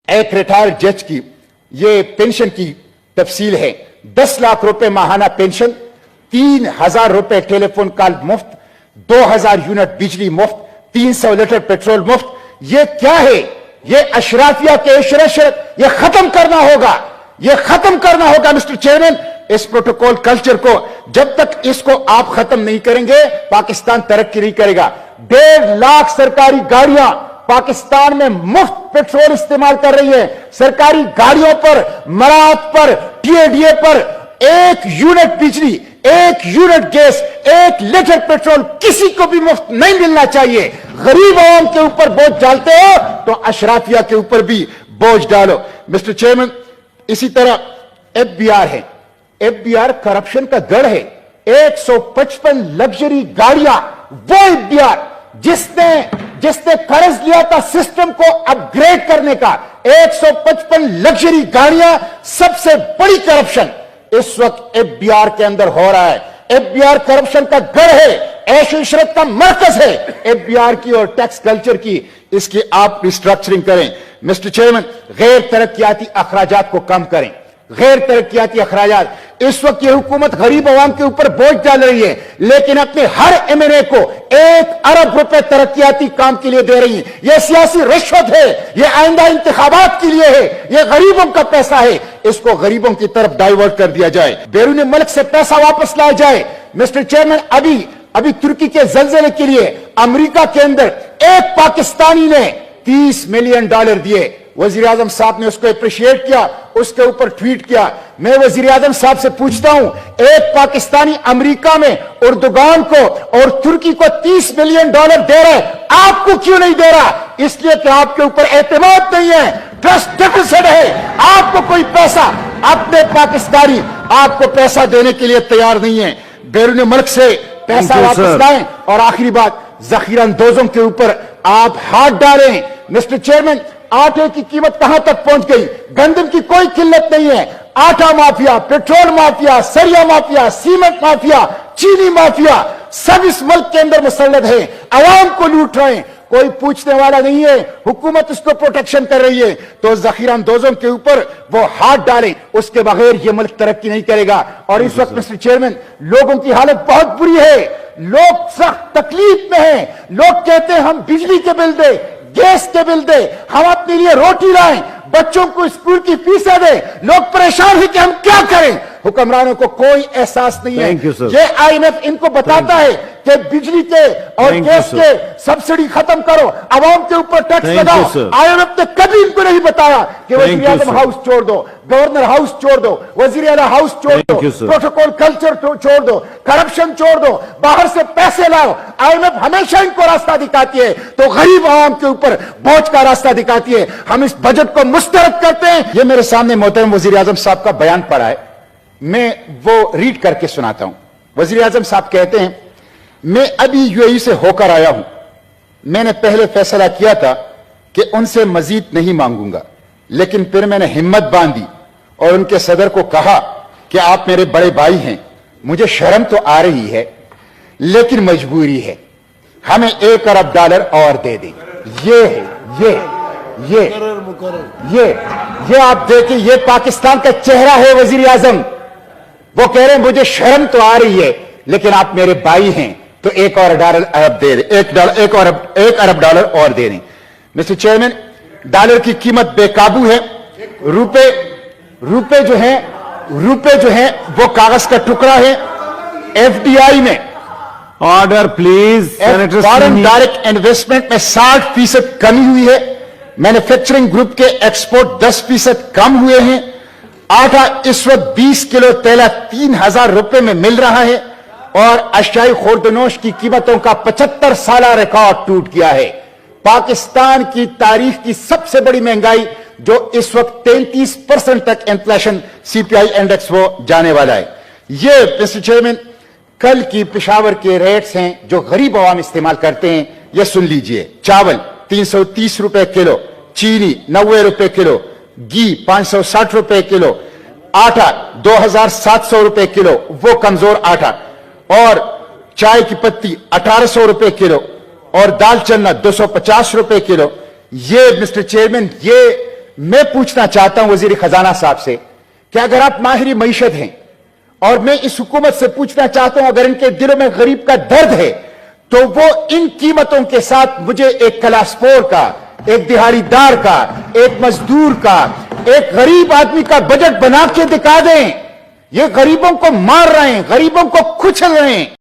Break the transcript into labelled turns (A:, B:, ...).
A: एक रिटायर्ड जज की ये पेंशन की तफसील है। 10 लाख रुपए माहाना पेंशन, 3,000 रुपए टेलीफोन कॉल मुफ्त, 2,000 यूनिट बिजली मुफ्त, 300 लीटर पेट्रोल मुफ्त। ये क्या है? ये अशराफिया के इशरत ये खत्म करना होगा, ये खत्म करना होगा मिस्टर चेयरमैन। इस प्रोटोकॉल कल्चर को जब तक इसको आप खत्म नहीं करेंगे पाकिस्तान तरक्की नहीं करेगा। 1.5 लाख सरकारी गाड़ियां पाकिस्तान में मुफ्त पेट्रोल इस्तेमाल कर रही है। सरकारी गाड़ियों पर, मराहत पर, टीएडीए पर 1 यूनिट बिजली, 1 यूनिट गैस, 1 लीटर पेट्रोल किसी को भी मुफ्त नहीं मिलना चाहिए। गरीब आवाम के ऊपर बोझ डालते हो तो अशराफिया के ऊपर भी बोझ डालो। मिस्टर चेयरमैन, इसी तरह एफबीआर है। एफबीआर करप्शन का गढ़ है। 155 लग्जरी गाड़ियां, वो एफबीआर जिसने कर्ज लिया था सिस्टम को अपग्रेड करने का, 155 लग्जरी गाड़ियां, सबसे बड़ी करप्शन इस वक्त एफबीआर के अंदर हो रहा है। एफबीआर करप्शन का गढ़ है, ऐशो इशरत का मरकज है एफबीआर की और टैक्स कल्चर की। इसकी आप रिस्ट्रक्चरिंग करें। मिस्टर चेयरमैन, गैर तरक्याती अखराजात को कम करें। गैर तरक्याती अखराजात, इस वक्त ये हुकूमत गरीब आवाम के ऊपर बोझ डाल रही है, लेकिन अपने हर एमएनए को 1 अरब रुपए तरक्याती काम के लिए दे रही है। यह सियासी रिश्वत है, यह आइंदा इंतखाबात के लिए है, यह गरीबों का पैसा है। इसको गरीबों की तरफ डाइवर्ट कर दिया जाए, बैरून मुल्क से पैसा वापस लाया जाए। मिस्टर चेयरमैन, अभी तुर्की के जलजले के लिए अमेरिका के अंदर एक पाकिस्तानी ने $30 मिलियन दिए। वजीर आजम साहब ने उसको अप्रिशिएट किया, उसके ऊपर ट्वीट किया। मैं वजीर आजम साहब से पूछता हूं, एक पाकिस्तानी अमेरिका में उर्दुगान को और तुर्की को $30 मिलियन दे रहा है, आपको क्यों नहीं दे रहा? इसलिए कि आपके ऊपर एतमाद नहीं है, ट्रस्ट डेफिसिट है। आपको कोई पैसा, अपने पाकिस्तानी आपको पैसा देने के लिए तैयार नहीं है। बैरून मुल्क से पैसा वापस लाएं। और आखिरी बात, जखीरा अंदोजों के ऊपर आप हाथ डालें। मिस्टर चेयरमैन, आटे की कीमत कहां तक पहुंच गई? गंदम की कोई किल्लत नहीं है। आटा माफिया, पेट्रोल माफिया, सरिया माफिया, सीमेंट माफिया, चीनी माफिया सब इस मुल्क के अंदर मुसल्लत है, अवाम को लूट रहे हैं। कोई पूछने वाला नहीं है, हुकूमत उसको प्रोटेक्शन कर रही है। तो जखीरा अंदोजों के ऊपर वो हाथ डालें, उसके बगैर ये मुल्क तरक्की नहीं करेगा। और इस वक्त मिस्टर चेयरमैन, लोगों की हालत बहुत बुरी है, लोग सख्त तकलीफ में हैं। लोग कहते हैं हम बिजली के बिल दे, गैस के बिल दे, हम अपने लिए रोटी लाएं, बच्चों को स्कूल की फीसें दे। लोग परेशान हैं कि हम क्या करें। हुक्मरानों को कोई एहसास नहीं है। ये आईएमएफ इनको बताता है कि बिजली के और गैस के सब्सिडी खत्म करो, अवाम के ऊपर टैक्स लगाओ। आईएमएफ ने कभी इनको नहीं बताया कि वजीर आजम हाउस छोड़ दो, गवर्नर हाउस छोड़ दो, वजीर आला हाउस छोड़ दो, प्रोटोकॉल कल्चर छोड़ दो, करप्शन छोड़ दो, बाहर से पैसे लाओ। आईएमएफ हमेशा इनको रास्ता दिखाती है तो गरीब आवाम के ऊपर बोझ का रास्ता दिखाती है। हम इस बजट को मुस्तरद करते हैं। ये मेरे सामने मोहतरम वजीर आजम साहब का बयान पड़ा है, मैं वो रीड करके सुनाता हूं। वजीर आजम साहब कहते हैं, मैं अभी यूएई से होकर आया हूं। मैंने पहले फैसला किया था कि उनसे मजीद नहीं मांगूंगा, लेकिन फिर मैंने हिम्मत बांधी और उनके सदर को कहा कि आप मेरे बड़े भाई हैं, मुझे शर्म तो आ रही है लेकिन मजबूरी है, हमें $1 अरब और दे दें। ये आप देखिए, ये पाकिस्तान का चेहरा है वजीर आजम। वो कह रहे हैं मुझे शर्म तो आ रही है लेकिन आप मेरे भाई हैं तो $1 अरब दे दें, $1 अरब और दे दें। मिस्टर चेयरमैन, डॉलर की कीमत बेकाबू है। रुपए जो है वो कागज का टुकड़ा है। एफडीआई में,
B: order please,
A: foreign direct investment में 60% कमी हुई है। मैन्युफैक्चरिंग ग्रुप के एक्सपोर्ट 10% कम हुए हैं। आटा इस वक्त 20 किलो तेला 3,000 रुपए में मिल रहा है और अशियाई खुर्दनोश की कीमतों का 75 साला रिकॉर्ड टूट गया है। पाकिस्तान की तारीख की सबसे बड़ी महंगाई जो इस वक्त 33% तक इन्फ्लेशन सीपीआई इंडेक्स वो जाने वाला है। ये मिस्टर चेयरमैन कल की पेशावर के रेट्स हैं जो गरीब आवाम इस्तेमाल करते हैं। ये सुन लीजिए, चावल 330 रुपए किलो, चीनी 90 रुपए किलो, घी 560 रुपए किलो, आटा 2,700 रुपए किलो, वो कमजोर आटा, और चाय की पत्ती 1,800 रुपए किलो, और दाल चना 250 रुपए किलो। ये मिस्टर चेयरमैन, ये मैं पूछना चाहता हूं वजीर खजाना साहब से कि अगर आप माहिर मईशत हैं और मैं इस हुकूमत से पूछना चाहता हूं अगर इनके दिलों में गरीब का दर्द है तो वो इन कीमतों के साथ मुझे एक क्लासपोर का, एक दिहाड़ीदार का, एक मजदूर का, एक गरीब आदमी का बजट बना के दिखा दें। ये गरीबों को मार रहे हैं, गरीबों को कुचल रहे हैं।